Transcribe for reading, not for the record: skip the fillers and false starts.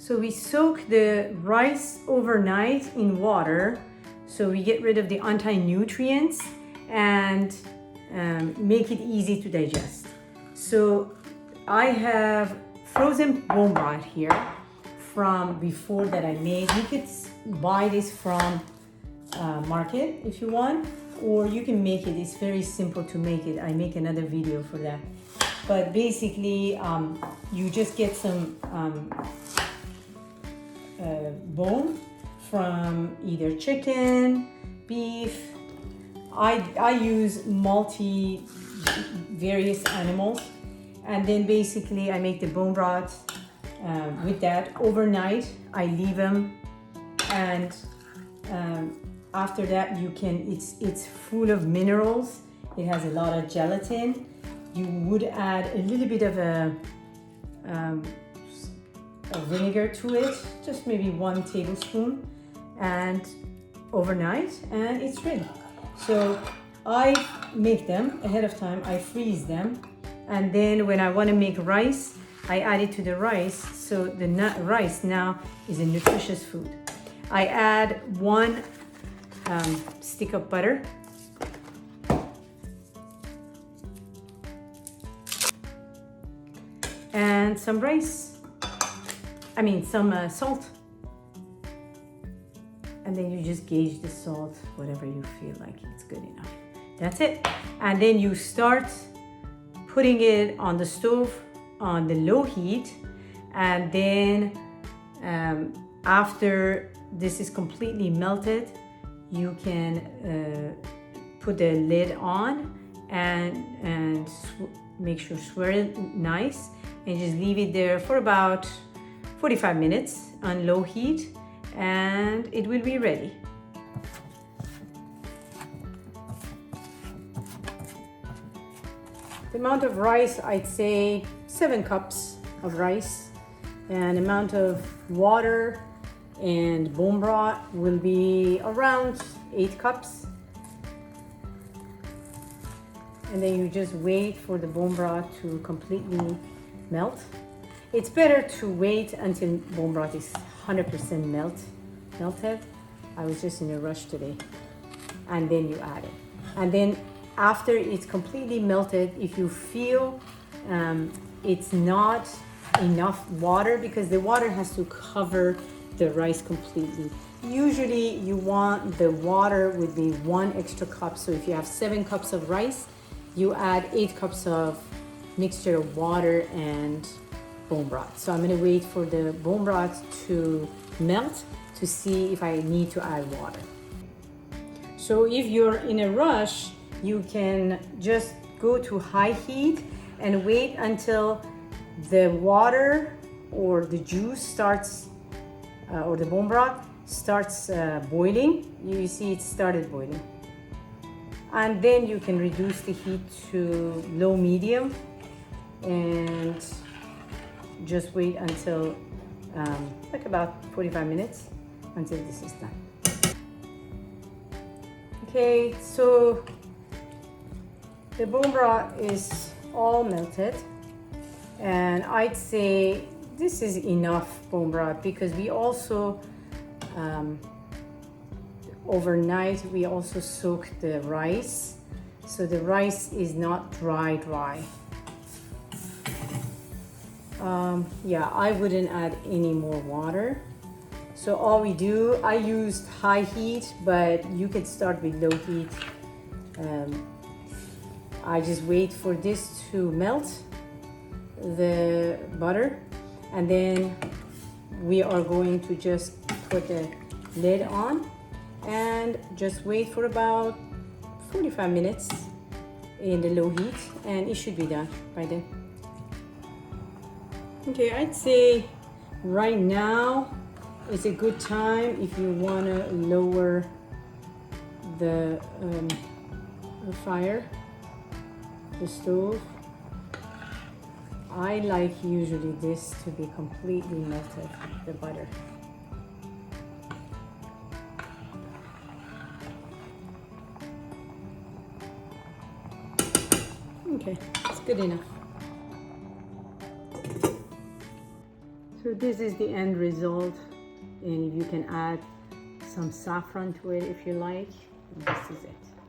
So we soak the rice overnight in water, so we get rid of the anti-nutrients and make it easy to digest. So I have frozen bone broth here from before that I made. You could buy this from market if you want, or you can make it. It's very simple to make it. I make another video for that. But basically, you just get some bone from either chicken, beef. I use various animals, and then basically I make the bone broth with that overnight. I leave them, and after that you can. It's full of minerals. It has a lot of gelatin. You would add a little bit of a vinegar to it, just maybe 1 tablespoon, and overnight, and it's ready. So I make them ahead of time. I freeze them, and then when I want to make rice, I add it to the rice. So the rice now is a nutritious food. I add 1 stick of butter, and some some salt. And then you just gauge the salt, whatever you feel like it's good enough. That's it. And then you start putting it on the stove on the low heat. And then after this is completely melted, you can put the lid on and make sure swirl it nice, and just leave it there for about 45 minutes on low heat, and it will be ready. The amount of rice, I'd say 7 cups of rice, and amount of water and bone broth will be around 8 cups. And then you just wait for the bone broth to completely melt. It's better to wait until bone broth is 100% melted. I was just in a rush today. And then you add it. And then after it's completely melted, if you feel it's not enough water, because the water has to cover the rice completely. Usually you want the water would be 1 extra cup. So if you have 7 cups of rice, you add 8 cups of mixture of water and bone broth. So I'm going to wait for the bone broth to melt to see if I need to add water. So if you're in a rush, you can just go to high heat and wait until the water or the juice starts or the bone broth starts boiling. You see it started boiling. And then you can reduce the heat to low medium and just wait until like about 45 minutes until this is done. Okay, so the bone broth is all melted, and I'd say this is enough bone broth because we also overnight we also soak the rice, so the rice is not dry. Yeah, I wouldn't add any more water. So all we do, I used high heat, but you could start with low heat. I just wait for this to melt, the butter, and then we are going to just put the lid on and just wait for about 45 minutes in the low heat, and it should be done by then. Okay, I'd say right now is a good time if you want to lower the fire, the stove. I like usually this to be completely melted, the butter. Okay, it's good enough. So So this is the end result, and you can add some saffron to it if you like. This is it.